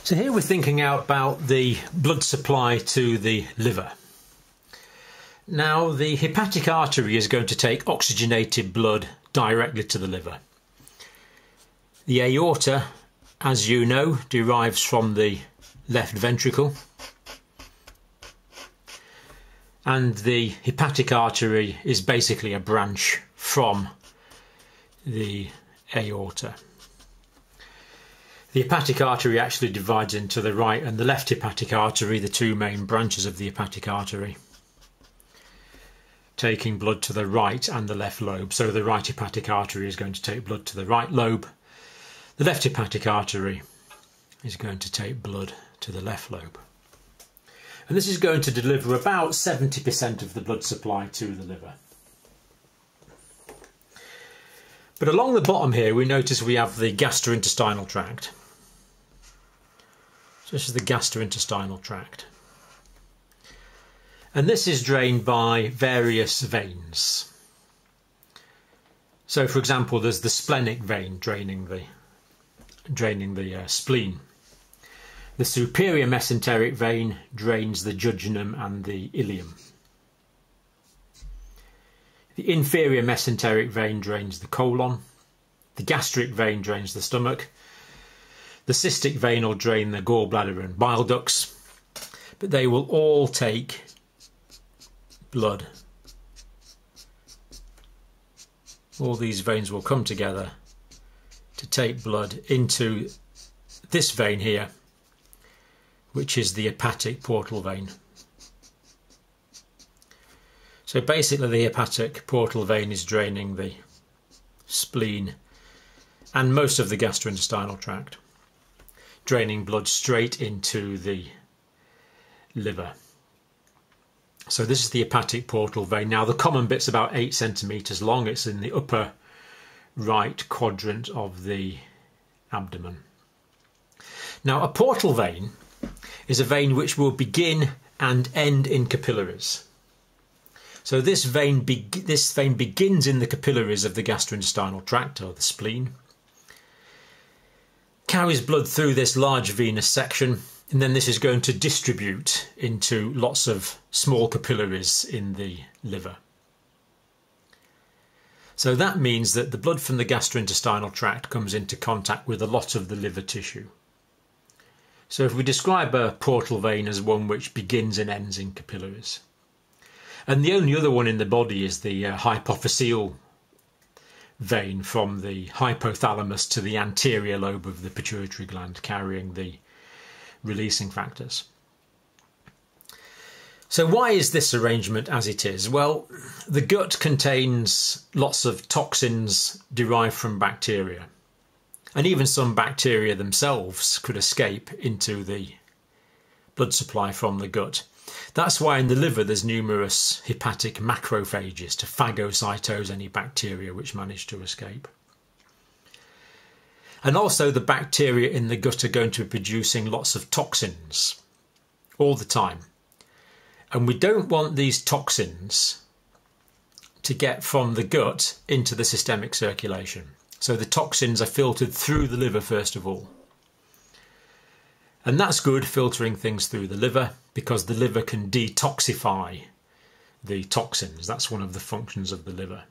So here we're thinking out about the blood supply to the liver. Now the hepatic artery is going to take oxygenated blood directly to the liver. The aorta, as you know, derives from the left ventricle, and the hepatic artery is basically a branch from the aorta. The hepatic artery actually divides into the right and the left hepatic artery, the two main branches of the hepatic artery, taking blood to the right and the left lobe. So the right hepatic artery is going to take blood to the right lobe. The left hepatic artery is going to take blood to the left lobe. And this is going to deliver about 70% of the blood supply to the liver. But along the bottom here we notice we have the gastrointestinal tract. So this is the gastrointestinal tract. And this is drained by various veins. So for example there's the splenic vein draining the spleen. The superior mesenteric vein drains the jejunum and the ileum. The inferior mesenteric vein drains the colon. The gastric vein drains the stomach. The cystic vein will drain the gallbladder and bile ducts. But they will all take blood. All these veins will come together to take blood into this vein here, which is the hepatic portal vein. So basically the hepatic portal vein is draining the spleen and most of the gastrointestinal tract, draining blood straight into the liver. So this is the hepatic portal vein. Now the common bit's about 8 centimetres long. It's in the upper right quadrant of the abdomen. Now a portal vein is a vein which will begin and end in capillaries. So this vein begins in the capillaries of the gastrointestinal tract, or the spleen, carries blood through this large venous section, and then this is going to distribute into lots of small capillaries in the liver. So that means that the blood from the gastrointestinal tract comes into contact with a lot of the liver tissue. So if we describe a portal vein as one which begins and ends in capillaries. And the only other one in the body is the hypophyseal vein from the hypothalamus to the anterior lobe of the pituitary gland, carrying the releasing factors. So why is this arrangement as it is? Well, the gut contains lots of toxins derived from bacteria. And even some bacteria themselves could escape into the blood supply from the gut. That's why in the liver there's numerous hepatic macrophages to phagocytose any bacteria which manage to escape. And also the bacteria in the gut are going to be producing lots of toxins all the time. And we don't want these toxins to get from the gut into the systemic circulation. So the toxins are filtered through the liver first of all. And that's good, filtering things through the liver, because the liver can detoxify the toxins. That's one of the functions of the liver.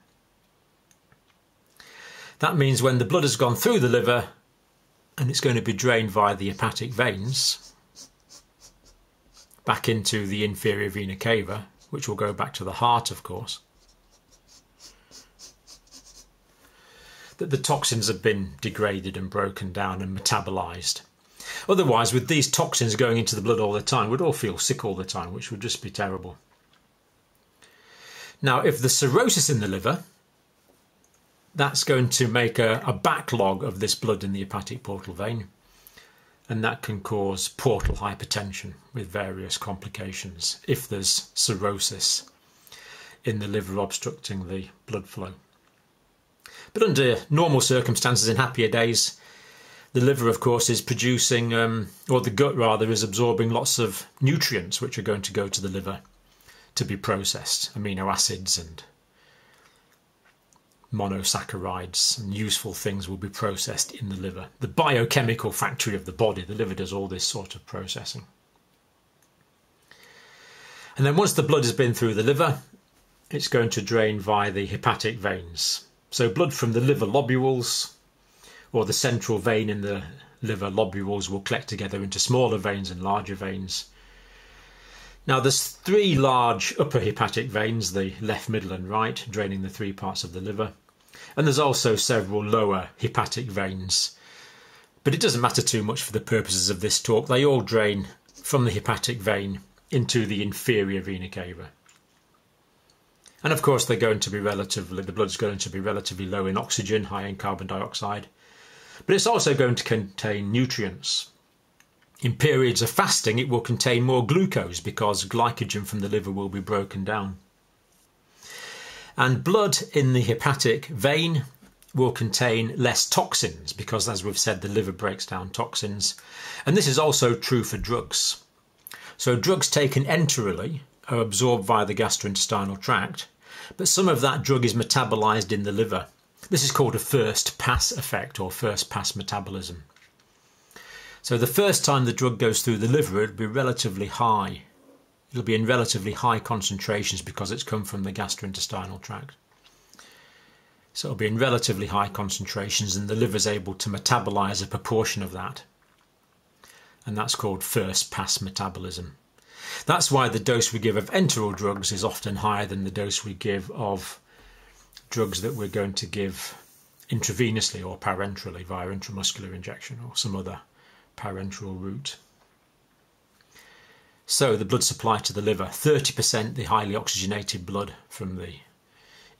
That means when the blood has gone through the liver and it's going to be drained via the hepatic veins back into the inferior vena cava, which will go back to the heart, of course, that the toxins have been degraded and broken down and metabolized. Otherwise, with these toxins going into the blood all the time, we'd all feel sick all the time, which would just be terrible. Now, if there's cirrhosis in the liver, that's going to make a backlog of this blood in the hepatic portal vein, and that can cause portal hypertension with various complications if there's cirrhosis in the liver obstructing the blood flow. But under normal circumstances, in happier days, the liver, of course, is producing, or the gut rather, is absorbing lots of nutrients which are going to go to the liver to be processed, amino acids and monosaccharides and useful things will be processed in the liver. The biochemical factory of the body, the liver does all this sort of processing. And then once the blood has been through the liver, it's going to drain via the hepatic veins. So blood from the liver lobules, or the central vein in the liver lobules, will collect together into smaller veins and larger veins. Now there's 3 large upper hepatic veins, the left, middle and right, draining the 3 parts of the liver. And there's also several lower hepatic veins. But it doesn't matter too much for the purposes of this talk. They all drain from the hepatic vein into the inferior vena cava. And of course the blood's going to be relatively low in oxygen, high in carbon dioxide. But it's also going to contain nutrients. In periods of fasting it will contain more glucose because glycogen from the liver will be broken down. And blood in the hepatic vein will contain less toxins because, as we've said, the liver breaks down toxins. And this is also true for drugs. So drugs taken enterally are absorbed via the gastrointestinal tract, but some of that drug is metabolized in the liver. This is called a first pass effect or first pass metabolism. So the first time the drug goes through the liver, it'll be relatively high. It'll be in relatively high concentrations because it's come from the gastrointestinal tract. So it'll be in relatively high concentrations and the liver's able to metabolize a proportion of that. And that's called first pass metabolism. That's why the dose we give of enteral drugs is often higher than the dose we give of drugs that we're going to give intravenously or parenterally via intramuscular injection or some other parenteral route. So the blood supply to the liver, 30% the highly oxygenated blood from the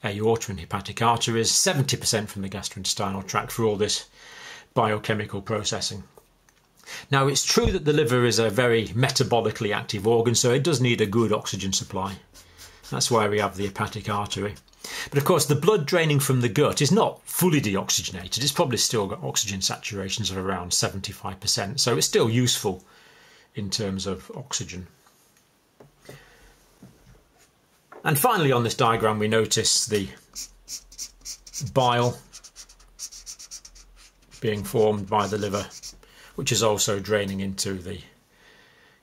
aorta and hepatic arteries, 70% from the gastrointestinal tract for all this biochemical processing. Now it's true that the liver is a very metabolically active organ, so it does need a good oxygen supply. That's why we have the hepatic artery. But of course the blood draining from the gut is not fully deoxygenated. It's probably still got oxygen saturations of around 75%, so it's still useful in terms of oxygen. And finally on this diagram we notice the bile being formed by the liver, which is also draining into the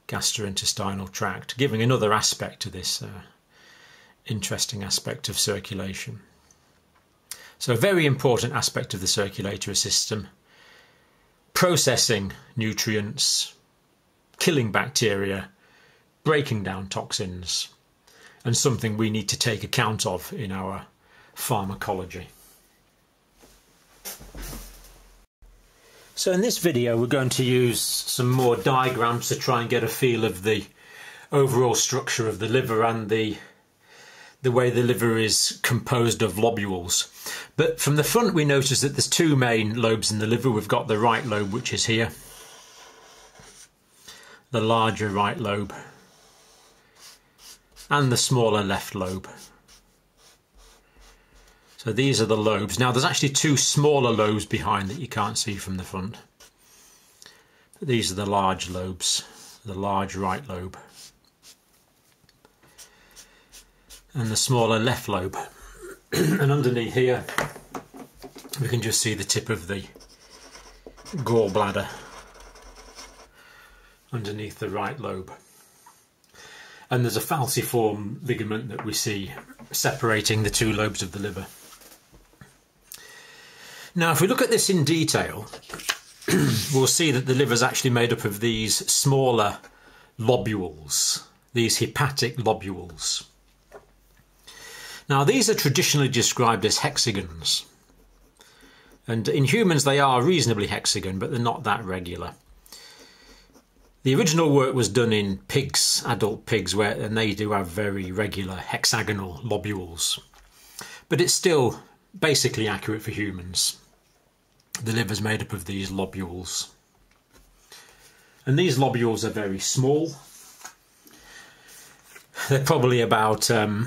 gastrointestinal tract, giving another aspect to this interesting aspect of circulation. So a very important aspect of the circulatory system, processing nutrients, killing bacteria, breaking down toxins, and something we need to take account of in our pharmacology. So in this video we're going to use some more diagrams to try and get a feel of the overall structure of the liver and the way the liver is composed of lobules. But from the front we notice that there's 2 main lobes in the liver. We've got the right lobe, which is here, the larger right lobe, and the smaller left lobe. So these are the lobes. Now there's actually 2 smaller lobes behind that you can't see from the front. These are the large lobes, the large right lobe, and the smaller left lobe. And underneath here we can just see the tip of the gallbladder underneath the right lobe. And there's a falciform ligament that we see separating the 2 lobes of the liver. Now if we look at this in detail, we'll see that the liver is actually made up of these smaller lobules, these hepatic lobules. Now these are traditionally described as hexagons, and in humans they are reasonably hexagon, but they're not that regular. The original work was done in pigs, adult pigs, and they do have very regular hexagonal lobules. But it's still basically accurate for humans. The liver is made up of these lobules. And these lobules are very small. They're probably about 1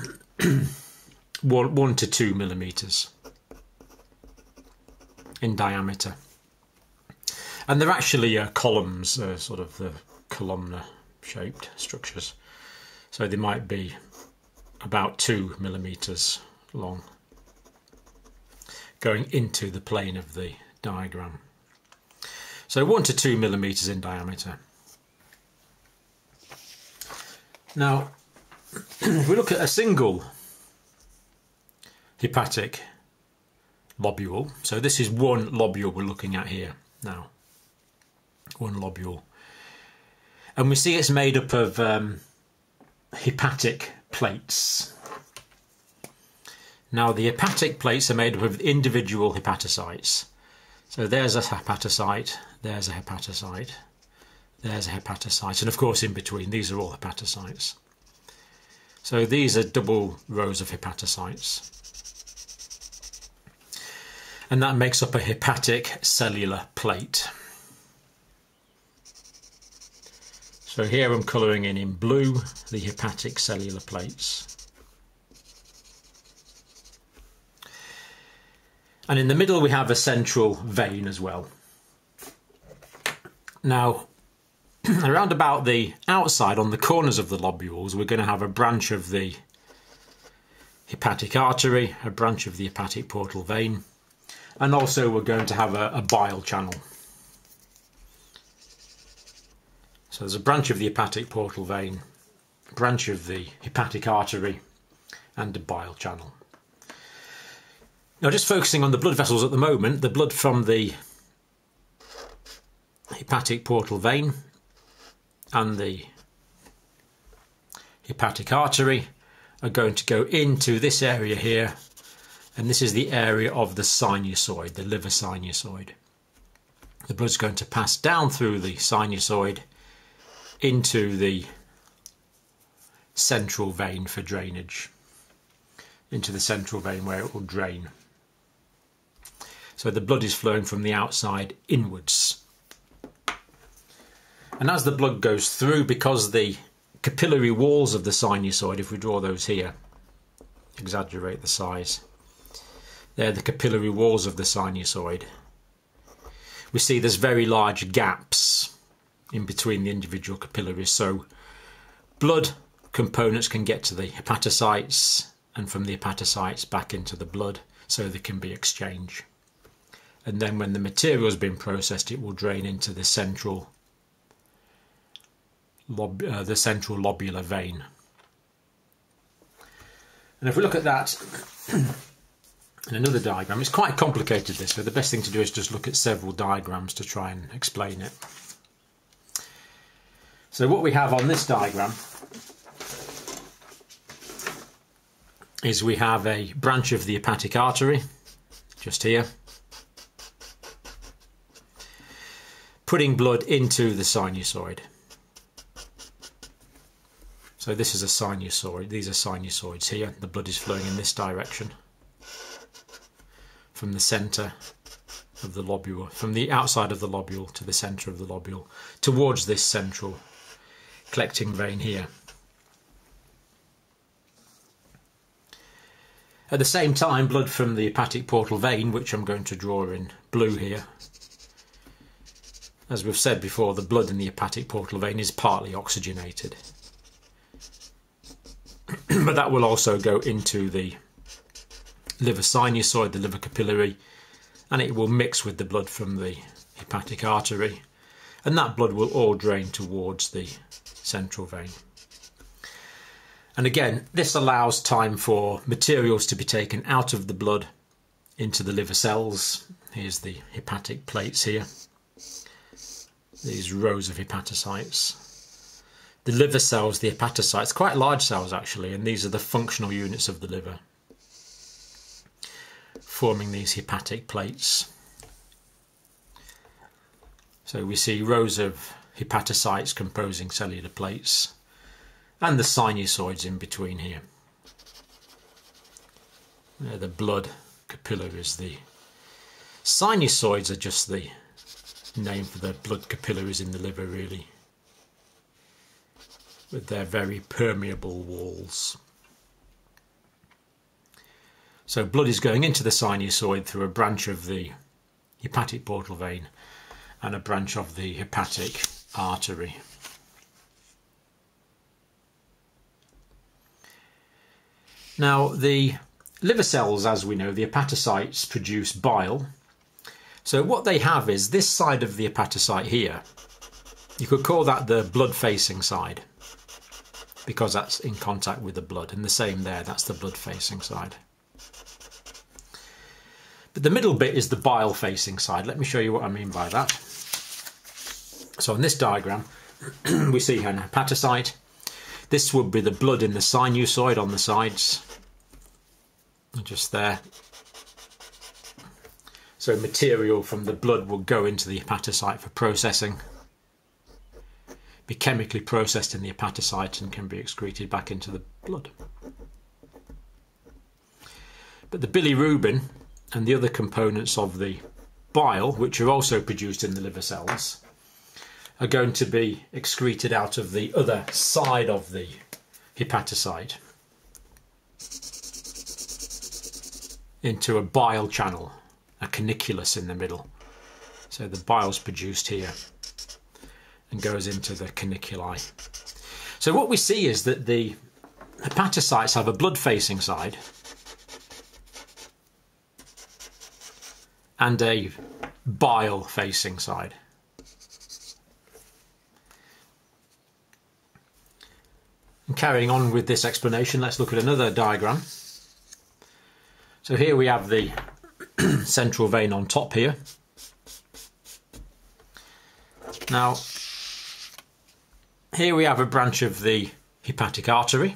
to 2 millimeters in diameter. And they're actually columns, sort of the columnar shaped structures. So they might be about 2 millimeters long. going into the plane of the diagram. So 1 to 2 millimeters in diameter. Now, if we look at a single hepatic lobule, so this is one lobule we're looking at here now, one lobule, and we see it's made up of hepatic plates. Now the hepatic plates are made up of individual hepatocytes. So there's a hepatocyte, there's a hepatocyte, there's a hepatocyte, and of course in between these are all hepatocytes. So these are double rows of hepatocytes. And that makes up a hepatic cellular plate. So here I'm colouring in blue the hepatic cellular plates. And in the middle we have a central vein as well. Now, around about the outside, on the corners of the lobules, we're going to have a branch of the hepatic artery, a branch of the hepatic portal vein, and also we're going to have a bile channel. So there's a branch of the hepatic portal vein, a branch of the hepatic artery, and a bile channel. Now, just focusing on the blood vessels at the moment, the blood from the hepatic portal vein and the hepatic artery are going to go into this area here, and this is the area of the sinusoid, the liver sinusoid. The blood's going to pass down through the sinusoid into the central vein for drainage, into the central vein where it will drain. So the blood is flowing from the outside inwards. And as the blood goes through, because the capillary walls of the sinusoid, if we draw those here, exaggerate the size, they're the capillary walls of the sinusoid. We see there's very large gaps in between the individual capillaries, so blood components can get to the hepatocytes and from the hepatocytes back into the blood, so there can be exchange. And then when the material has been processed, it will drain into the central lobular vein. And if we look at that in another diagram, it's quite complicated this, so the best thing to do is just look at several diagrams to try and explain it. So what we have on this diagram is we have a branch of the hepatic artery, just here, putting blood into the sinusoid. So this is a sinusoid, these are sinusoids here, the blood is flowing in this direction from the centre of the lobule, from the outside of the lobule to the centre of the lobule, towards this central collecting vein here. At the same time, blood from the hepatic portal vein, which I'm going to draw in blue here. As we've said before, the blood in the hepatic portal vein is partly oxygenated. But that will also go into the liver sinusoid, the liver capillary, and it will mix with the blood from the hepatic artery, and that blood will all drain towards the central vein. And again, this allows time for materials to be taken out of the blood into the liver cells. Here's the hepatic plates here, these rows of hepatocytes. The liver cells, the hepatocytes, quite large cells actually, and these are the functional units of the liver, forming these hepatic plates. So we see rows of hepatocytes composing cellular plates, and the sinusoids in between here. They're the blood capillaries. The sinusoids are just the name for the blood capillaries in the liver, really, with their very permeable walls. So blood is going into the sinusoid through a branch of the hepatic portal vein and a branch of the hepatic artery. Now, the liver cells, as we know, the hepatocytes produce bile. So what they have is this side of the hepatocyte here. You could call that the blood-facing side, because that's in contact with the blood, and the same there, that's the blood-facing side. But the middle bit is the bile-facing side. Let me show you what I mean by that. So in this diagram, we see an hepatocyte. This would be the blood in the sinusoid on the sides, just there. So material from the blood will go into the hepatocyte for processing, be chemically processed in the hepatocyte and can be excreted back into the blood. But the bilirubin and the other components of the bile, which are also produced in the liver cells, are going to be excreted out of the other side of the hepatocyte into a bile channel, a caniculus in the middle. So the bile is produced here and goes into the caniculi. So what we see is that the hepatocytes have a blood-facing side and a bile-facing side. And carrying on with this explanation, let's look at another diagram. So here we have the central vein on top here. Now, here we have a branch of the hepatic artery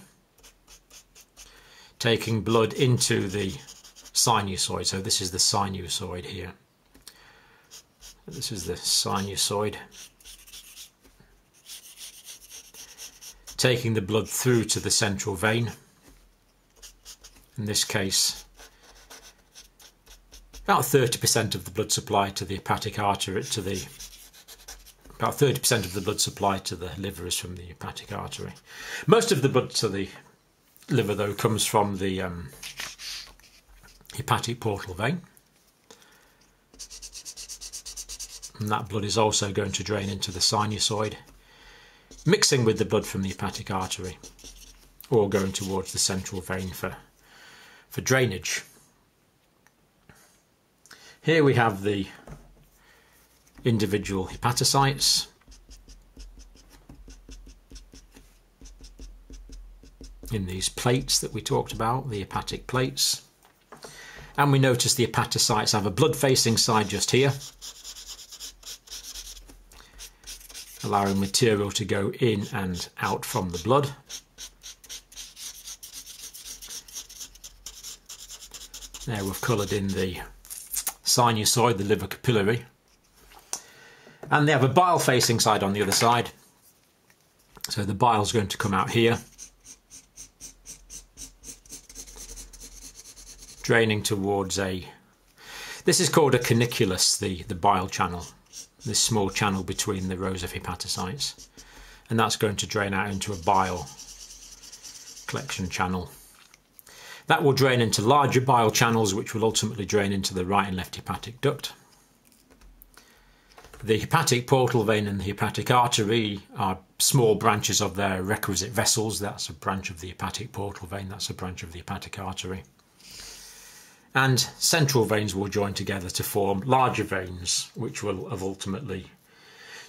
taking blood into the sinusoid. So this is the sinusoid here. This is the sinusoid, taking the blood through to the central vein. In this case, about 30% of the blood supply to the hepatic artery, about 30% of the blood supply to the liver is from the hepatic artery. Most of the blood to the liver, though, comes from the hepatic portal vein. And that blood is also going to drain into the sinusoid, mixing with the blood from the hepatic artery, or going towards the central vein for drainage. Here we have the individual hepatocytes. In these plates that we talked about, the hepatic plates. And we notice the hepatocytes have a blood-facing side just here, allowing material to go in and out from the blood. There we've coloured in the sinusoid, the liver capillary. And they have a bile-facing side on the other side. So the bile is going to come out here, draining towards this is called a caniculus, the bile channel, this small channel between the rows of hepatocytes. And that's going to drain out into a bile collection channel. That will drain into larger bile channels, which will ultimately drain into the right and left hepatic duct. The hepatic portal vein and the hepatic artery are small branches of their requisite vessels. That's a branch of the hepatic portal vein, that's a branch of the hepatic artery. And central veins will join together to form larger veins, which will have ultimately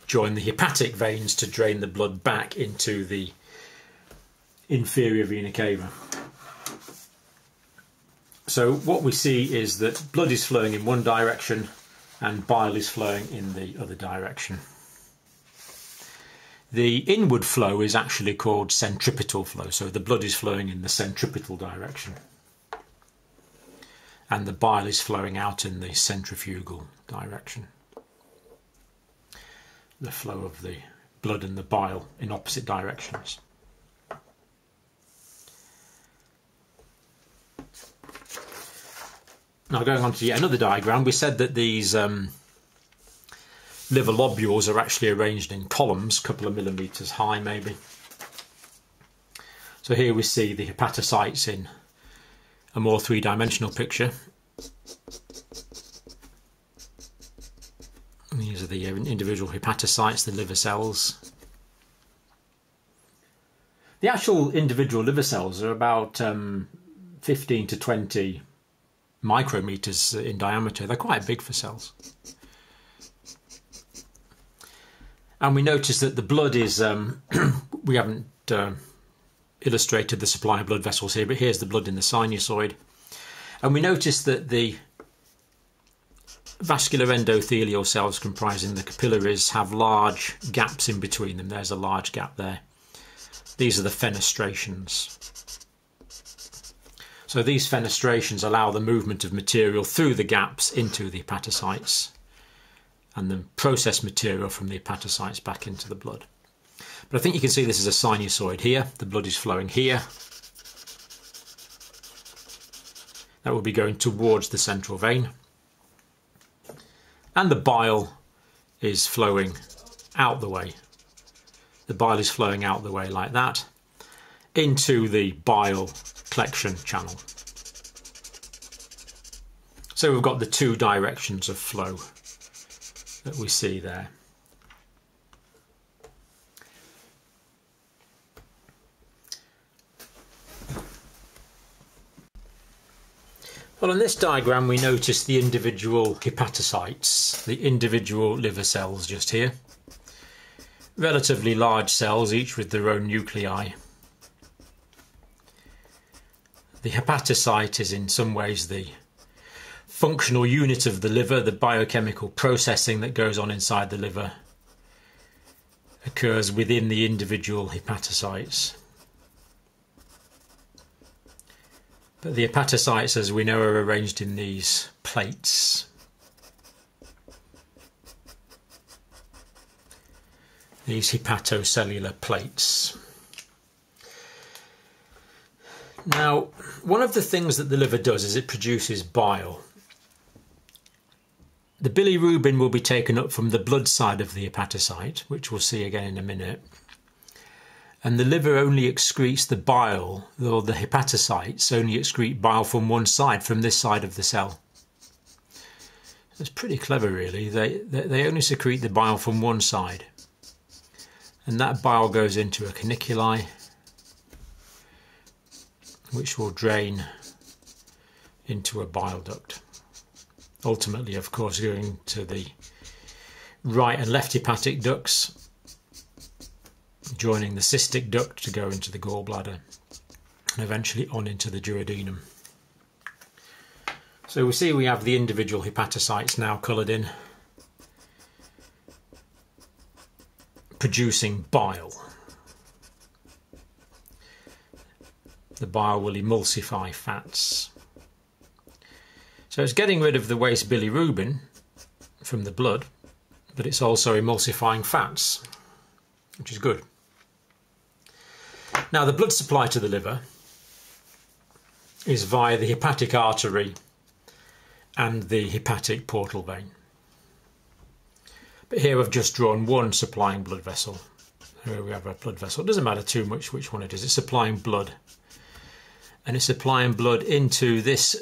join the hepatic veins to drain the blood back into the inferior vena cava. So what we see is that blood is flowing in one direction and bile is flowing in the other direction. The inward flow is actually called centripetal flow, so the blood is flowing in the centripetal direction. And the bile is flowing out in the centrifugal direction. The flow of the blood and the bile in opposite directions. Now going on to yet another diagram, we said that these liver lobules are actually arranged in columns, a couple of millimetres high maybe. So here we see the hepatocytes in a more three-dimensional picture. These are the individual hepatocytes, the liver cells. The actual individual liver cells are about 50 15 to 20 micrometers in diameter. They're quite big for cells. And we notice that the blood is, we haven't illustrated the supply of blood vessels here, but here's the blood in the sinusoid. And we notice that the vascular endothelial cells comprising the capillaries have large gaps in between them. There's a large gap there. These are the fenestrations. So these fenestrations allow the movement of material through the gaps into the hepatocytes and then process material from the hepatocytes back into the blood. But I think you can see this is a sinusoid here. The blood is flowing here. That will be going towards the central vein. And the bile is flowing out the way. The bile is flowing out the way like that into the bile collection channel. So we've got the two directions of flow that we see there. Well, in this diagram we notice the individual hepatocytes, the individual liver cells just here. Relatively large cells, each with their own nuclei. The hepatocyte is in some ways the functional unit of the liver. The biochemical processing that goes on inside the liver occurs within the individual hepatocytes. But the hepatocytes, as we know, are arranged in these plates. These hepatocellular plates. Now, one of the things that the liver does is it produces bile. The bilirubin will be taken up from the blood side of the hepatocyte, which we'll see again in a minute. And the liver only excretes the bile, or the hepatocytes only excrete bile from one side, from this side of the cell. It's pretty clever, really. They only secrete the bile from one side. And that bile goes into a caniculi, which will drain into a bile duct. Ultimately, of course, going to the right and left hepatic ducts, joining the cystic duct to go into the gallbladder, and eventually on into the duodenum. So we see we have the individual hepatocytes now coloured in, producing bile. The bile will emulsify fats. So it's getting rid of the waste bilirubin from the blood, but it's also emulsifying fats, which is good. Now, the blood supply to the liver is via the hepatic artery and the hepatic portal vein. But here I've just drawn one supplying blood vessel. Here we have a blood vessel. It doesn't matter too much which one it is. It's supplying blood. And it's supplying blood into this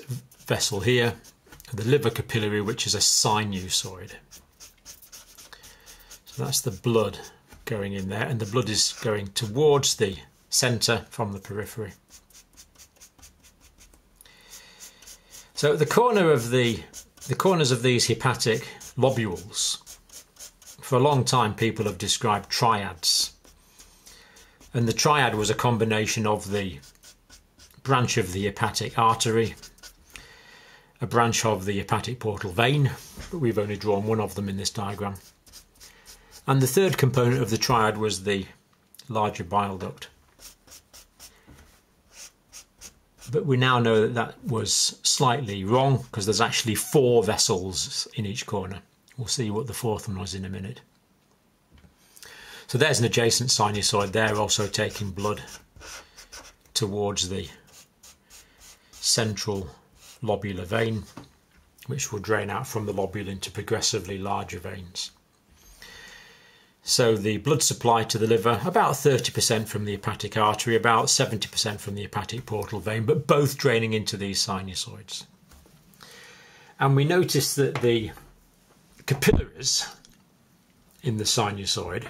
vessel here, the liver capillary, which is a sinusoid. So that's the blood going in there, and the blood is going towards the centre from the periphery. So at the corners of these hepatic lobules, for a long time people have described triads. And the triad was a combination of the branch of the hepatic artery, a branch of the hepatic portal vein, but we've only drawn one of them in this diagram. And the third component of the triad was the larger bile duct. But we now know that that was slightly wrong, because there's actually 4 vessels in each corner. We'll see what the fourth one was in a minute. So there's an adjacent sinusoid there, also taking blood towards the central lobular vein, which will drain out from the lobule into progressively larger veins. So the blood supply to the liver, about 30% from the hepatic artery, about 70% from the hepatic portal vein, but both draining into these sinusoids. And we notice that the capillaries in the sinusoid,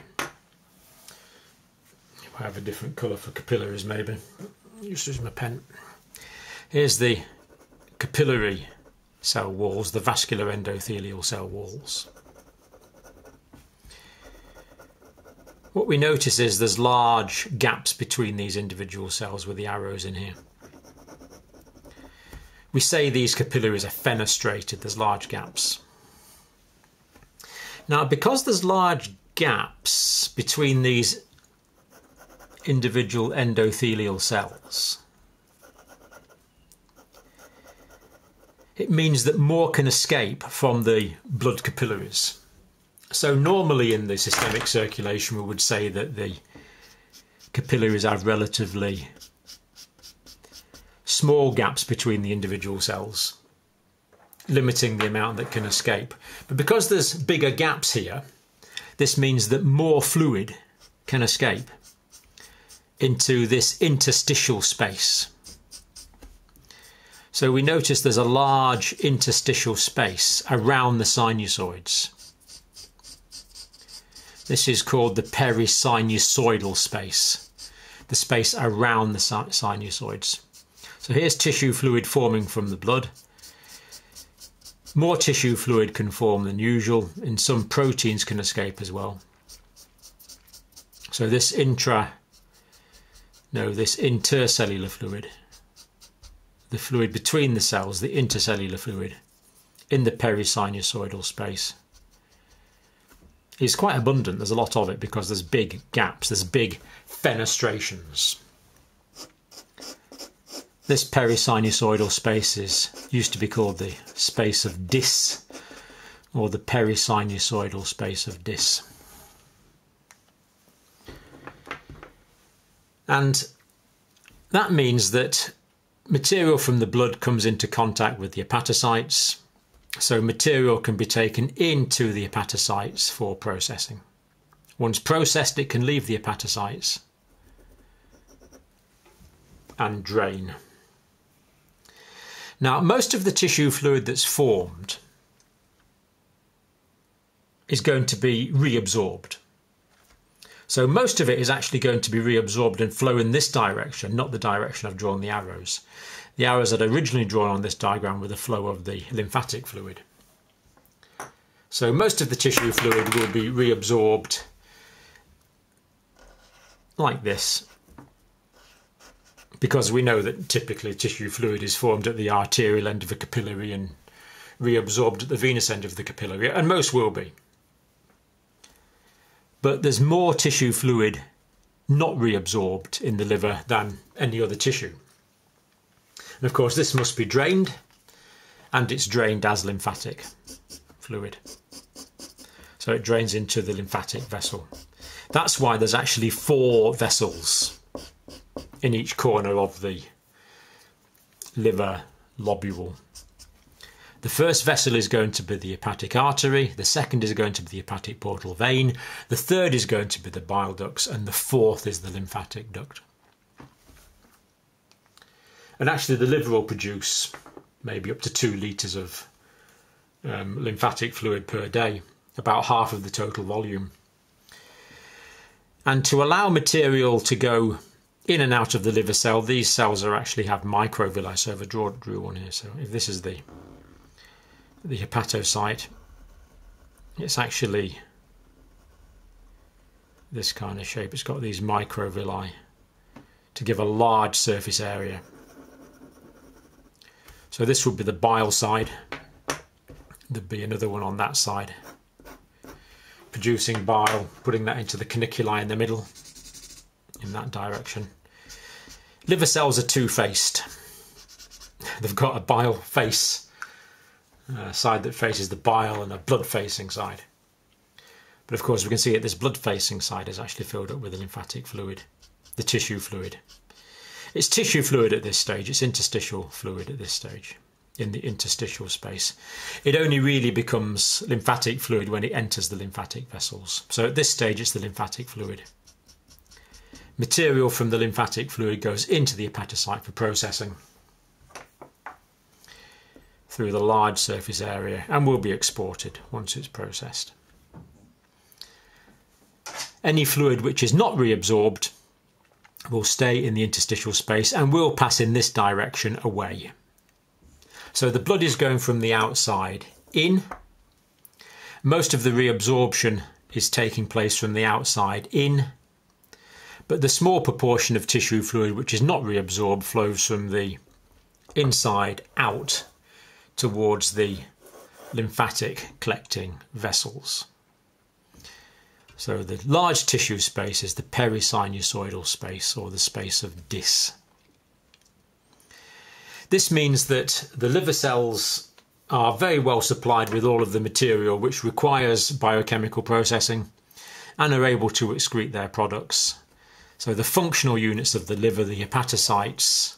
if I have a different colour for capillaries maybe, just use my pen. Here's the capillary cell walls, the vascular endothelial cell walls. What we notice is there's large gaps between these individual cells with the arrows in here. We say these capillaries are fenestrated, there's large gaps. Now, because there's large gaps between these individual endothelial cells, it means that more can escape from the blood capillaries. So normally in the systemic circulation we would say that the capillaries have relatively small gaps between the individual cells, limiting the amount that can escape. But because there's bigger gaps here, this means that more fluid can escape into this interstitial space. So we notice there's a large interstitial space around the sinusoids. This is called the perisinusoidal space, the space around the sinusoids. So here's tissue fluid forming from the blood. More tissue fluid can form than usual, and some proteins can escape as well. So this intercellular fluid, the fluid between the cells, the intercellular fluid in the perisinusoidal space, is quite abundant. There's a lot of it because there's big gaps, there's big fenestrations. This perisinusoidal space used to be called the space of Dis, or the perisinusoidal space of Dis. And that means that material from the blood comes into contact with the hepatocytes, so material can be taken into the hepatocytes for processing. Once processed, it can leave the hepatocytes and drain. Now, most of the tissue fluid that's formed is going to be reabsorbed. So most of it is actually going to be reabsorbed and flow in this direction, not the direction I've drawn the arrows. The arrows that are originally drawn on this diagram were the flow of the lymphatic fluid. So most of the tissue fluid will be reabsorbed like this, because we know that typically tissue fluid is formed at the arterial end of a capillary and reabsorbed at the venous end of the capillary, and most will be. But there's more tissue fluid not reabsorbed in the liver than any other tissue. And of course this must be drained, and it's drained as lymphatic fluid. So it drains into the lymphatic vessel. That's why there's actually 4 vessels in each corner of the liver lobule. The first vessel is going to be the hepatic artery, the second is going to be the hepatic portal vein, the third is going to be the bile ducts, and the fourth is the lymphatic duct. And actually the liver will produce maybe up to 2 litres of lymphatic fluid per day, about half of the total volume. And to allow material to go in and out of the liver cell, these cells actually have microvilli. So I've drew one here. So if this is the hepatocyte, it's actually this kind of shape. It's got these microvilli to give a large surface area. So this would be the bile side. There'd be another one on that side, producing bile, putting that into the caniculi in the middle, in that direction. Liver cells are two-faced. They've got a bile face, side that faces the bile, and a blood-facing side. But of course we can see that this blood-facing side is actually filled up with the lymphatic fluid, the tissue fluid. It's tissue fluid at this stage, it's interstitial fluid at this stage, in the interstitial space. It only really becomes lymphatic fluid when it enters the lymphatic vessels. So at this stage it's the lymphatic fluid. Material from the lymphatic fluid goes into the hepatocyte for processing through the large surface area and will be exported once it's processed. Any fluid which is not reabsorbed will stay in the interstitial space and will pass in this direction away. So the blood is going from the outside in. Most of the reabsorption is taking place from the outside in, but the small proportion of tissue fluid which is not reabsorbed flows from the inside out towards the lymphatic collecting vessels. So the large tissue space is the perisinusoidal space, or the space of Dis. This means that the liver cells are very well supplied with all of the material which requires biochemical processing and are able to excrete their products. So the functional units of the liver, the hepatocytes,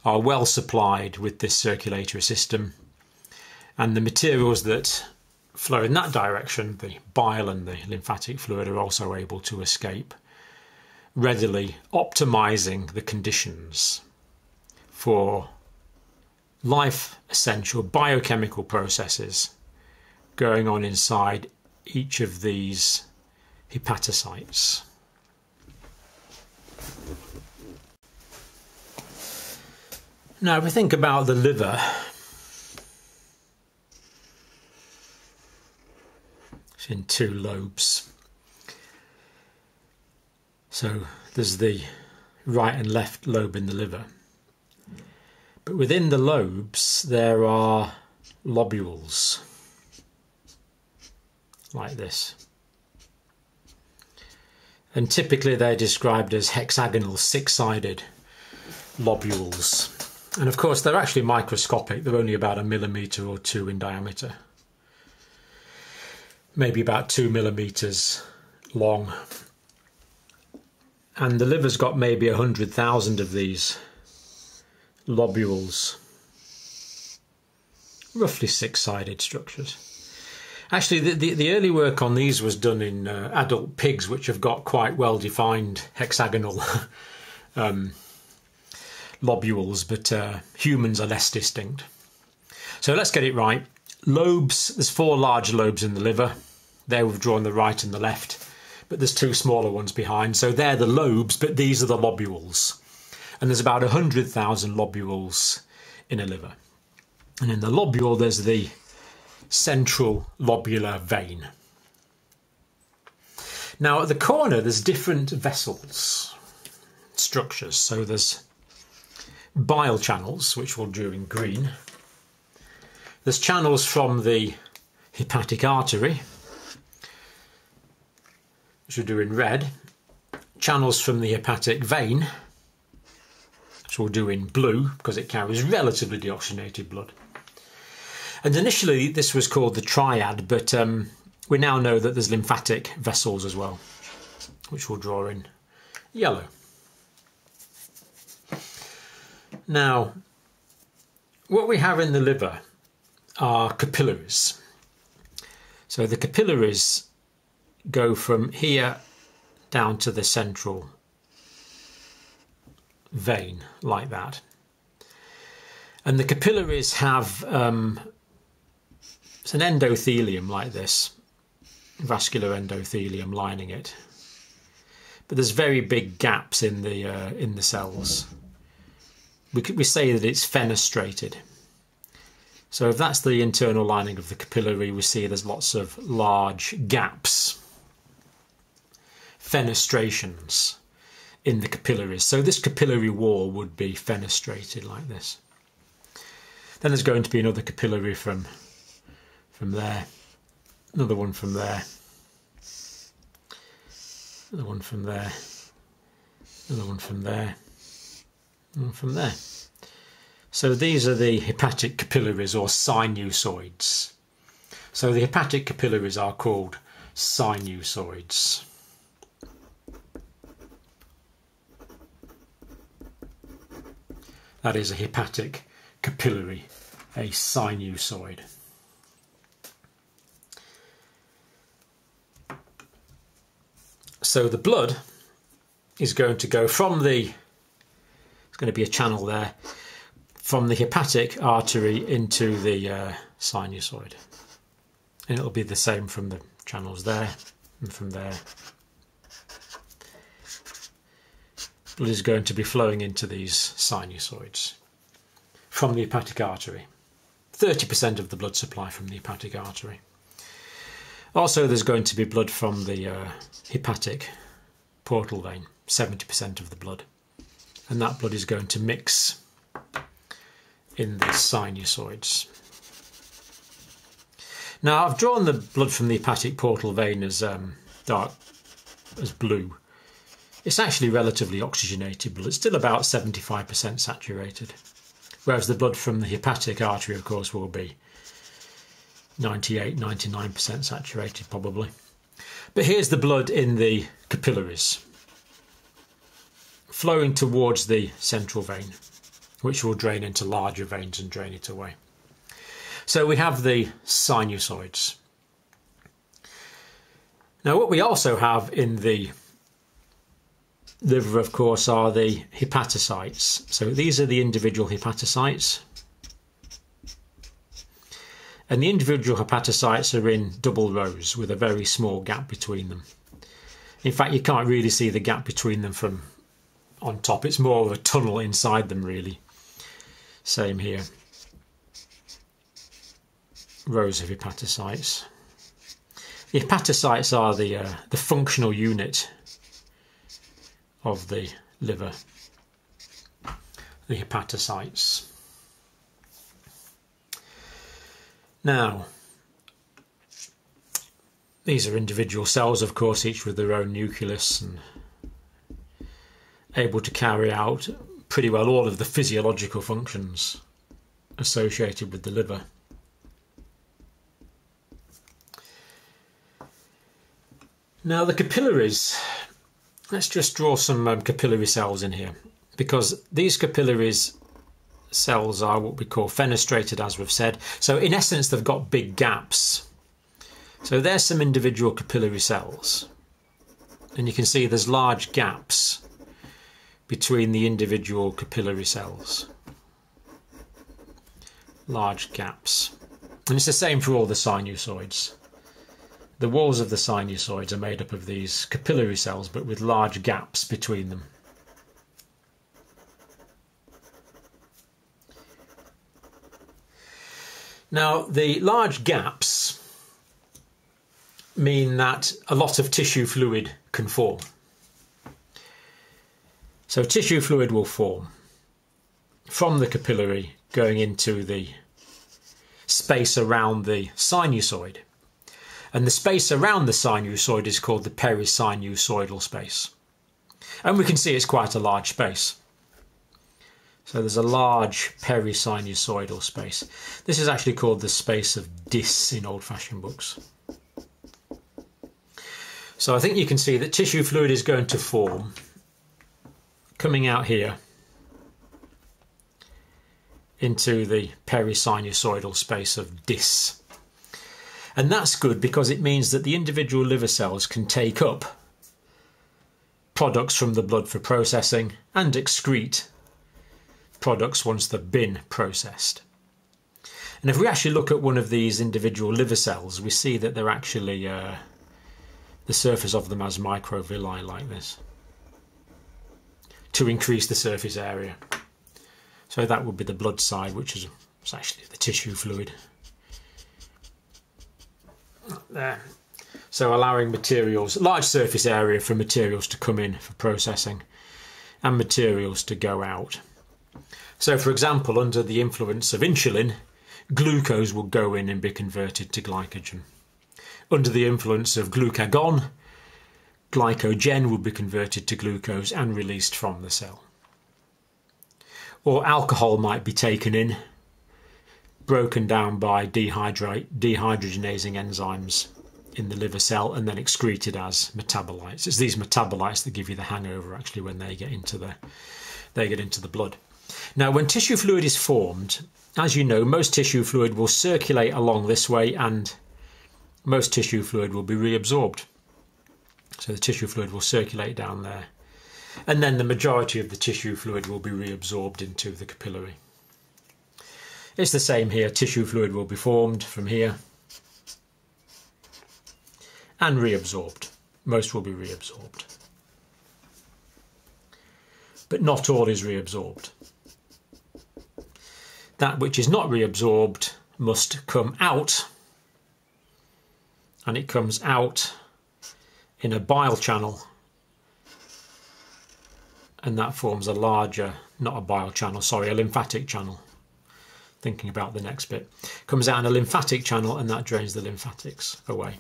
are well supplied with this circulatory system, and the materials that flow in that direction, the bile and the lymphatic fluid, are also able to escape, readily optimizing the conditions for life essential biochemical processes going on inside each of these hepatocytes. Now, if we think about the liver, it's in two lobes. So there's the right and left lobe in the liver. But within the lobes there are lobules, like this. And typically they're described as hexagonal, six-sided lobules. And of course they're actually microscopic, they're only about 1 millimetre or 2 in diameter. Maybe about 2 millimetres long. And the liver's got maybe 100,000 of these lobules, roughly six-sided structures. Actually, the early work on these was done in adult pigs, which have got quite well-defined hexagonal lobules, but humans are less distinct. So let's get it right. Lobes, there's 4 large lobes in the liver. There we've drawn the right and the left, but there's 2 smaller ones behind. So they're the lobes, but these are the lobules. And there's about 100,000 lobules in a liver. And in the lobule there's the central lobular vein. Now at the corner there's different vessels, structures. So there's bile channels, which we'll do in green. There's channels from the hepatic artery, which we'll do in red. Channels from the hepatic vein, which we'll do in blue because it carries relatively deoxygenated blood. And initially this was called the triad, but we now know that there's lymphatic vessels as well, which we'll draw in yellow. Now, what we have in the liver are capillaries. So the capillaries go from here down to the central vein, like that. And the capillaries have it's an endothelium like this, vascular endothelium lining it. But there's very big gaps in the cells. We say that it's fenestrated. So if that's the internal lining of the capillary, we see there's lots of large gaps, fenestrations in the capillaries. So this capillary wall would be fenestrated like this. Then there's going to be another capillary from there, another one from there, another one from there, another one from there, and from there. So these are the hepatic capillaries, or sinusoids. So the hepatic capillaries are called sinusoids. That is a hepatic capillary, a sinusoid. So the blood is going to go from there's going to be a channel there, from the hepatic artery into the sinusoid. And it'll be the same from the channels there and from there. blood is going to be flowing into these sinusoids from the hepatic artery. 30% of the blood supply from the hepatic artery. Also, there's going to be blood from the hepatic portal vein, 70% of the blood. And that blood is going to mix in the sinusoids. Now, I've drawn the blood from the hepatic portal vein as blue. It's actually relatively oxygenated blood. It's still about 75% saturated. Whereas the blood from the hepatic artery, of course, will be 98, 99% saturated probably. But here's the blood in the capillaries, flowing towards the central vein, which will drain into larger veins and drain it away. So we have the sinusoids. Now what we also have in the liver, of course, are the hepatocytes. So these are the individual hepatocytes. And the individual hepatocytes are in double rows with a very small gap between them. In fact, you can't really see the gap between them from on top. It's more of a tunnel inside them, really. Same here. Rows of hepatocytes. The hepatocytes are the functional unit of the liver. The hepatocytes. Now, these are individual cells, of course, each with their own nucleus and able to carry out pretty well all of the physiological functions associated with the liver. Now the capillaries, let's just draw some capillary cells in here, because these capillaries cells are what we call fenestrated, as we've said. So in essence, they've got big gaps. So there's some individual capillary cells. And you can see there's large gaps between the individual capillary cells. Large gaps. And it's the same for all the sinusoids. The walls of the sinusoids are made up of these capillary cells, but with large gaps between them. Now, the large gaps mean that a lot of tissue fluid can form. So tissue fluid will form from the capillary going into the space around the sinusoid. And the space around the sinusoid is called the perisinusoidal space. And we can see it's quite a large space. So there's a large perisinusoidal space. This is actually called the space of Dis in old-fashioned books. So I think you can see that tissue fluid is going to form coming out here into the perisinusoidal space of Dis. And that's good because it means that the individual liver cells can take up products from the blood for processing and excrete products once they've been processed. And if we actually look at one of these individual liver cells, we see that they're actually, the surface of them has microvilli like this to increase the surface area. So that would be the blood side, which is actually the tissue fluid. There. So allowing materials, large surface area for materials to come in for processing and materials to go out. So for example, under the influence of insulin, glucose will go in and be converted to glycogen. Under the influence of glucagon, glycogen will be converted to glucose and released from the cell. Or alcohol might be taken in, broken down by dehydrogenasing enzymes in the liver cell and then excreted as metabolites. It's these metabolites that give you the hangover actually when they get into the blood. Now when tissue fluid is formed, as you know, most tissue fluid will circulate along this way and most tissue fluid will be reabsorbed. So the tissue fluid will circulate down there and then the majority of the tissue fluid will be reabsorbed into the capillary. It's the same here, tissue fluid will be formed from here and reabsorbed. Most will be reabsorbed. but not all is reabsorbed. That which is not reabsorbed must come out, and it comes out in a bile channel, and that forms a larger, not a bile channel, sorry, a lymphatic channel. Thinking about the next bit. Comes out in a lymphatic channel, and that drains the lymphatics away.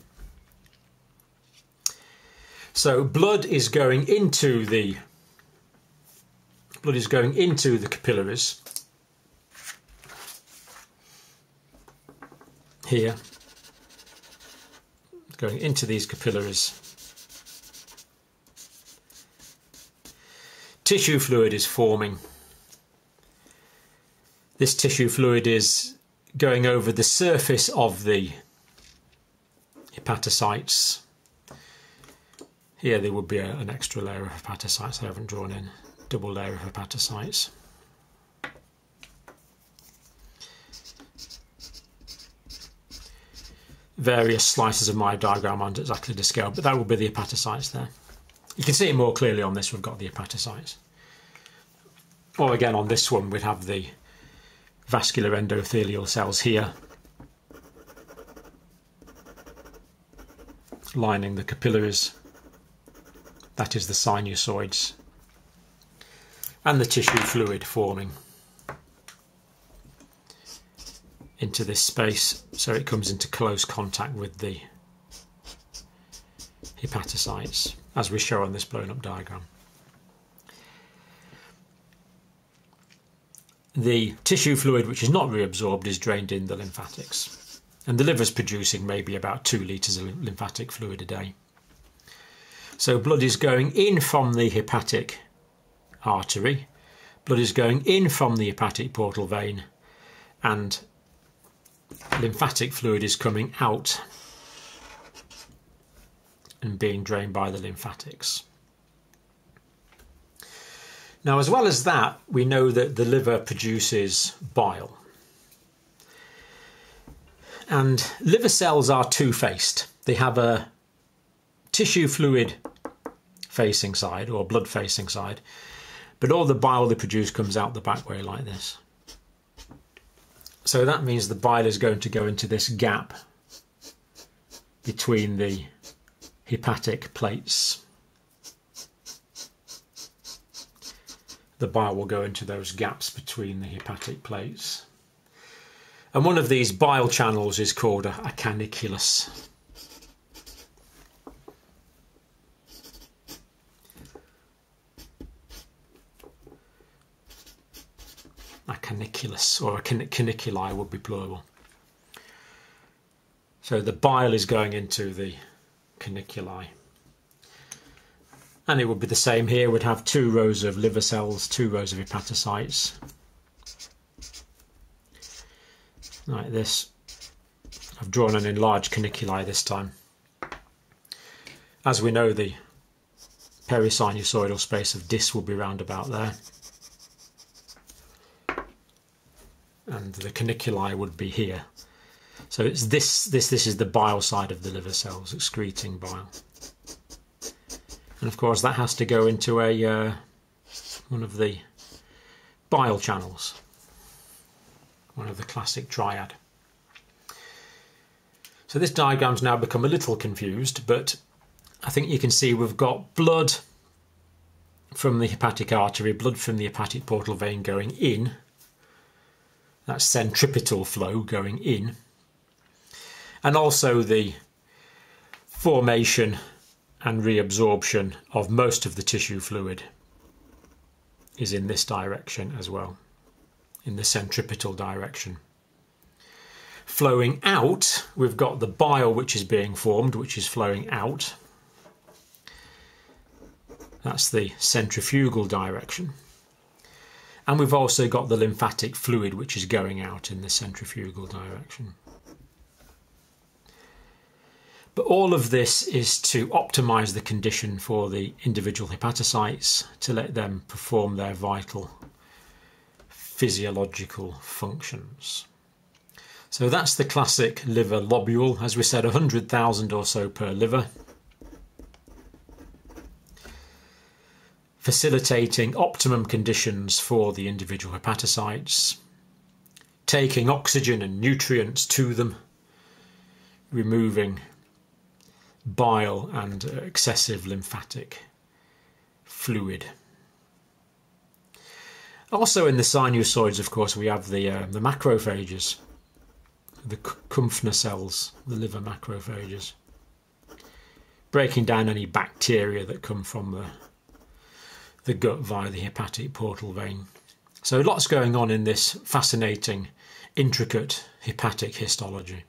So blood is going into the capillaries here. It's going into these capillaries. Tissue fluid is forming. This tissue fluid is going over the surface of the hepatocytes. Here there would be an extra layer of hepatocytes I haven't drawn in, double layer of hepatocytes. Various slices of my diagram aren't exactly to scale, but that will be the hepatocytes there. You can see it more clearly on this, we've got the hepatocytes. Or again on this one we'd have the vascular endothelial cells here, lining the capillaries. That is the sinusoids, and the tissue fluid forming into this space, so it comes into close contact with the hepatocytes, as we show on this blown up diagram. The tissue fluid which is not reabsorbed is drained in the lymphatics, and the liver is producing maybe about 2 litres of lymphatic fluid a day. So blood is going in from the hepatic artery, blood is going in from the hepatic portal vein, and lymphatic fluid is coming out and being drained by the lymphatics. Now, as well as that, we know that the liver produces bile. And liver cells are two-faced. They have a tissue fluid facing side, or blood facing side, but all the bile they produce comes out the back way like this. So that means the bile is going to go into this gap between the hepatic plates. The bile will go into those gaps between the hepatic plates. And one of these bile channels is called a caniculus. A caniculus, or a caniculi would be plural. So the bile is going into the caniculi. And it would be the same here. We'd have 2 rows of liver cells, 2 rows of hepatocytes. Like this. I've drawn an enlarged caniculi this time. As we know, the perisinusoidal space of Dis will be round about there. And the caniculi would be here. So it's this is the bile side of the liver cells excreting bile. And of course that has to go into a one of the bile channels, one of the classic triad. So this diagram's now become a little confused, but I think you can see we've got blood from the hepatic artery, blood from the hepatic portal vein going in. That's centripetal flow going in. And also the formation and reabsorption of most of the tissue fluid is in this direction as well, in the centripetal direction. Flowing out, we've got the bile which is being formed, which is flowing out. That's the centrifugal direction. And we've also got the lymphatic fluid which is going out in the centrifugal direction. But all of this is to optimise the condition for the individual hepatocytes, to let them perform their vital physiological functions. So that's the classic liver lobule. As we said, 100,000 or so per liver. facilitating optimum conditions for the individual hepatocytes, taking oxygen and nutrients to them, removing bile and excessive lymphatic fluid. Also in the sinusoids, of course, we have the macrophages, the Kumpfner cells, the liver macrophages, breaking down any bacteria that come from the gut via the hepatic portal vein. So lots going on in this fascinating, intricate hepatic histology.